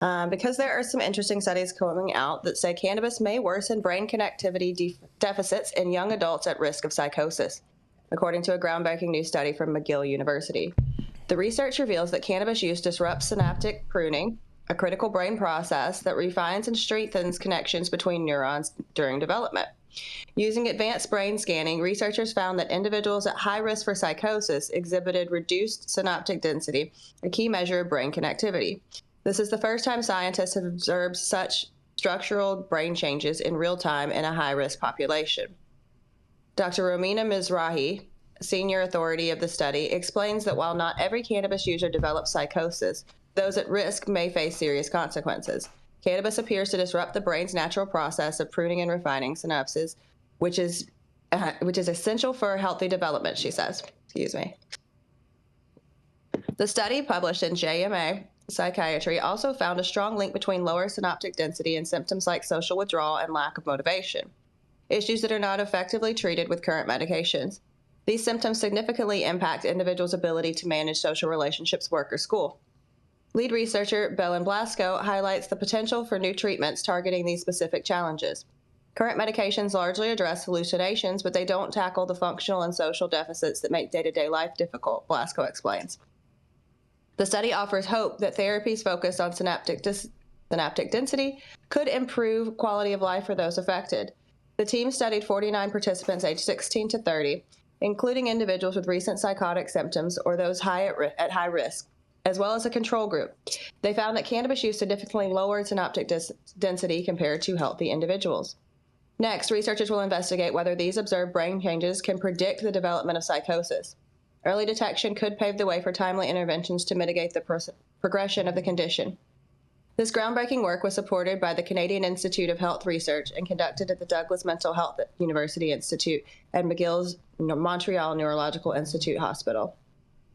Because there are some interesting studies coming out that say cannabis may worsen brain connectivity deficits in young adults at risk of psychosis, according to a groundbreaking new study from McGill University. The research reveals that cannabis use disrupts synaptic pruning, a critical brain process that refines and strengthens connections between neurons during development. Using advanced brain scanning, researchers found that individuals at high risk for psychosis exhibited reduced synaptic density, a key measure of brain connectivity. This is the first time scientists have observed such structural brain changes in real time in a high-risk population. Dr. Romina Mizrahi, senior authority of the study, explains that while not every cannabis user develops psychosis, those at risk may face serious consequences. Cannabis appears to disrupt the brain's natural process of pruning and refining synapses, which is essential for healthy development, she says. Excuse me. The study, published in JMA Psychiatry, also found a strong link between lower synaptic density and symptoms like social withdrawal and lack of motivation, issues that are not effectively treated with current medications. These symptoms significantly impact individuals' ability to manage social relationships, work, or school. Lead researcher Belen Blasco highlights the potential for new treatments targeting these specific challenges. Current medications largely address hallucinations, but they don't tackle the functional and social deficits that make day-to-day life difficult, Blasco explains. The study offers hope that therapies focused on synaptic density could improve quality of life for those affected. The team studied 49 participants aged 16 to 30, including individuals with recent psychotic symptoms or those at high risk, as well as a control group. They found that cannabis use significantly lowered synaptic density compared to healthy individuals. Next, researchers will investigate whether these observed brain changes can predict the development of psychosis. Early detection could pave the way for timely interventions to mitigate the progression of the condition. This groundbreaking work was supported by the Canadian Institute of Health Research and conducted at the Douglas Mental Health University Institute and McGill's Montreal Neurological Institute Hospital.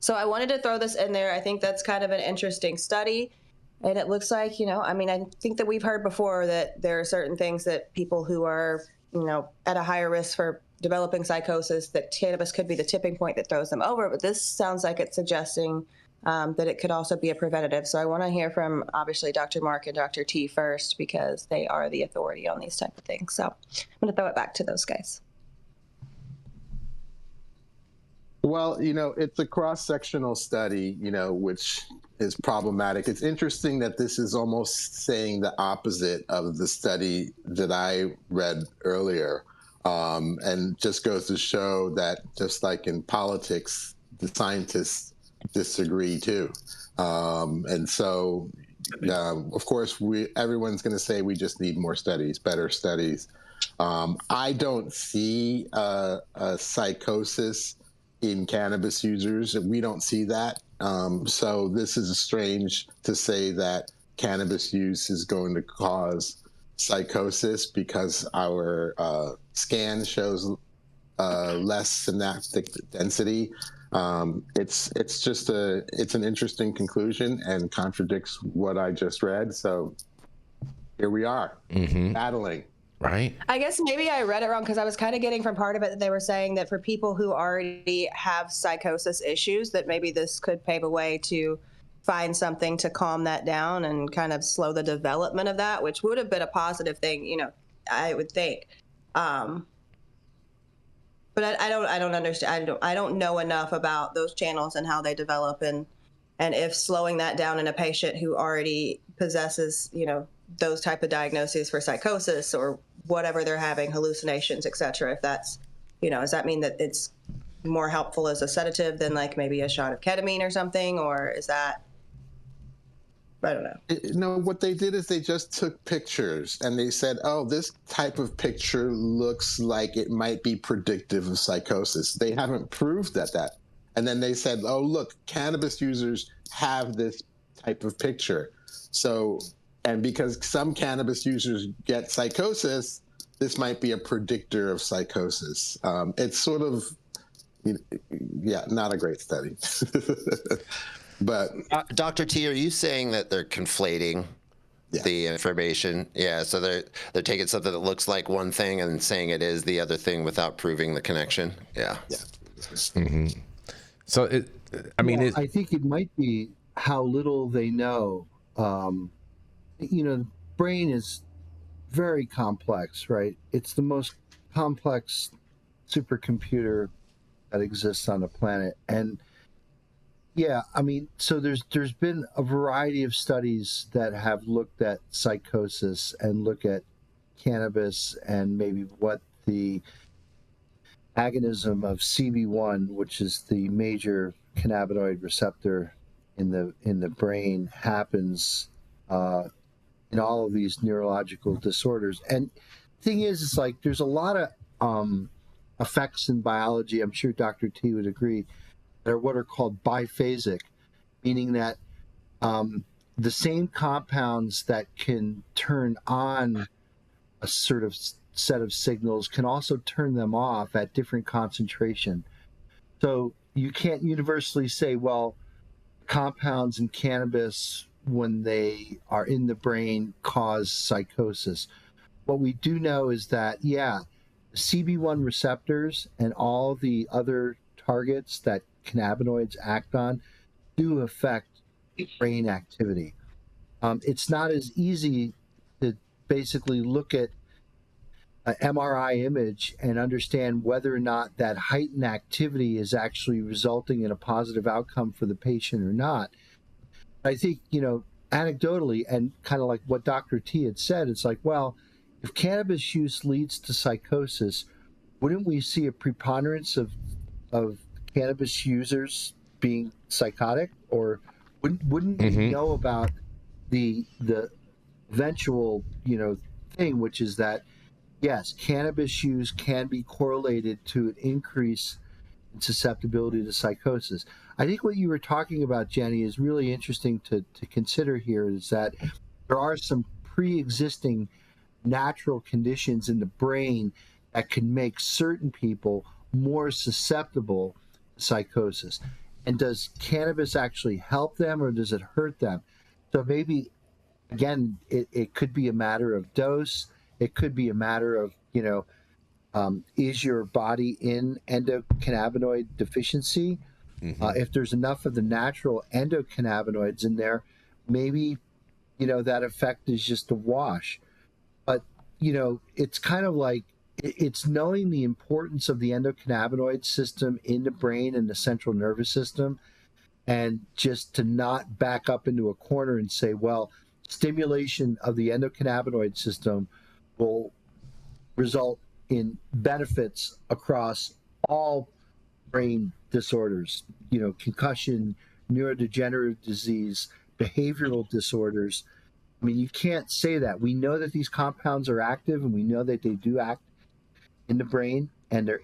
So I wanted to throw this in there. I think that's kind of an interesting study. And it looks like, I think that we've heard before that there are certain things that people who are, at a higher risk for developing psychosis, that cannabis could be the tipping point that throws them over. But this sounds like it's suggesting that it could also be a preventative. So I want to hear from, obviously, Dr. Mark and Dr. T first, because they are the authority on these type of things. So I'm going to throw it back to those guys. Well, it's a cross-sectional study, which is problematic. It's interesting that this is almost saying the opposite of the study that I read earlier. And just goes to show that just like in politics, the scientists disagree too. And so, of course, everyone's going to say we just need more studies, better studies. I don't see a psychosis in cannabis users. We don't see that. So this is strange to say that cannabis use is going to cause psychosis because our scan shows less synaptic density. It's just it's an interesting conclusion and contradicts what I just read. So here we are, battling. Right. I guess maybe I read it wrong because I was kind of getting from part of it that they were saying that for people who already have psychosis issues, that maybe this could pave a way to find something to calm that down and kind of slow the development of that, which would have been a positive thing, I would think. But I don't understand. I don't know enough about those channels and how they develop, and if slowing that down in a patient who already possesses, those type of diagnoses for psychosis or whatever they're having, hallucinations, et cetera, if that's, does that mean that it's more helpful as a sedative than like maybe a shot of ketamine or something, or is that, I don't know. No, what they did is they just took pictures and they said, oh, this type of picture looks like it might be predictive of psychosis. They haven't proved that. And then they said, oh, look, cannabis users have this type of picture. So, and because some cannabis users get psychosis, this might be a predictor of psychosis. It's sort of, not a great study. But Dr. T, are you saying that they're conflating the information? Yeah, so they're taking something that looks like one thing and saying it is the other thing without proving the connection? Yeah. Mm-hmm. So, I think it might be how little they know the brain is very complex, right? It's the most complex supercomputer that exists on the planet. And yeah, I mean, so there's been a variety of studies that have looked at psychosis and look at cannabis and maybe what the agonism of CB1, which is the major cannabinoid receptor in the brain, happens in all of these neurological disorders. And the thing is, it's like there's a lot of effects in biology. I'm sure Dr. T would agree. That are what are called biphasic, meaning that the same compounds that can turn on a sort of set of signals can also turn them off at different concentration. So you can't universally say, well, compounds in cannabis, when they are in the brain, cause psychosis. What we do know is that, yeah, the CB1 receptors and all the other targets that cannabinoids act on do affect brain activity. It's not as easy to basically look at an MRI image and understand whether or not that heightened activity is actually resulting in a positive outcome for the patient or not. I think, anecdotally, and kind of like what Dr. T had said, it's like, well, if cannabis use leads to psychosis, wouldn't we see a preponderance of cannabis users being psychotic? Or wouldn't we know about the eventual thing, which is that yes, cannabis use can be correlated to an increase in susceptibility to psychosis. I think what you were talking about, Jenny, is really interesting to consider here, is that there are some pre-existing natural conditions in the brain that can make certain people more susceptible to psychosis. And does cannabis actually help them or does it hurt them? So maybe, again, it could be a matter of dose. It could be a matter of, is your body in endocannabinoid deficiency? If there's enough of the natural endocannabinoids in there, maybe, that effect is just a wash. But, it's kind of like, it's knowing the importance of the endocannabinoid system in the brain and the central nervous system, and just to not back up into a corner and say, well, stimulation of the endocannabinoid system will result in benefits across all brain disorders, concussion, neurodegenerative disease, behavioral disorders. I mean, you can't say that. We know that these compounds are active, and we know that they do act in the brain, and they're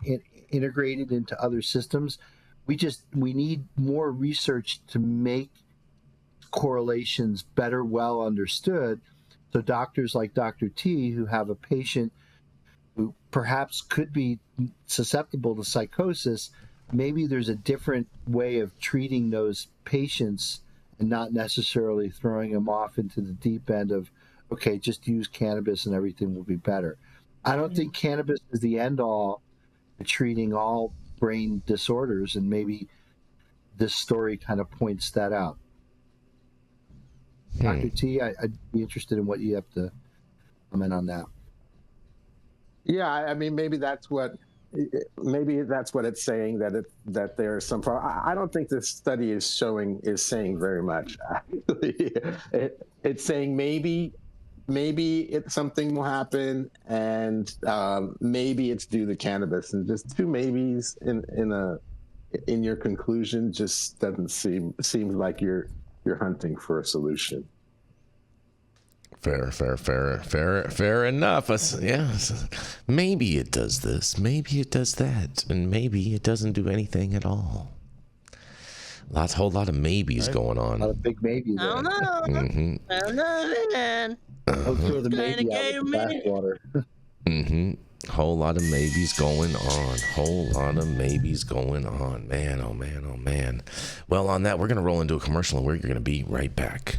integrated into other systems. We need more research to make correlations better well understood, so doctors like Dr. T, who have a patient who perhaps could be susceptible to psychosis, maybe there's a different way of treating those patients and not necessarily throwing them off into the deep end of, okay, just use cannabis and everything will be better. I don't think cannabis is the end all to treating all brain disorders, and maybe this story kind of points that out. Dr. T, I'd be interested in what you have to comment on that. Yeah, I mean, maybe that's what it's saying, that there are some. I don't think this study is saying very much. Actually, it's saying maybe something will happen, and maybe it's due to cannabis, and just two maybes in your conclusion just doesn't seems like you're hunting for a solution. Fair enough. Yes. Maybe it does this, maybe it does that, and maybe it doesn't do anything at all. Whole lot of maybes going on. A lot of big maybes. I don't know. I don't know, man. Don't throw the maybe out with the bathwater. Whole lot of maybes going on. Man, oh man. Well, on that, we're going to roll into a commercial, and we're going to be right back.